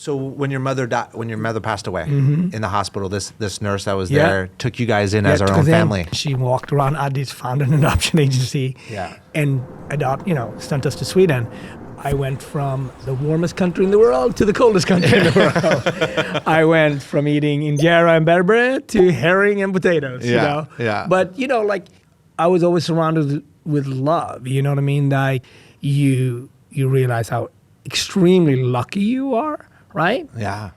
So when your mother passed away in the hospital, this nurse that was there took you guys in as our own family. She walked around Addis, found an adoption agency, and sent us to Sweden. I went from the warmest country in the world to the coldest country in the world. I went from eating injera and berbere to herring and potatoes. But I was always surrounded with love. You know what I mean? Like you realize how extremely lucky you are, right? Yeah.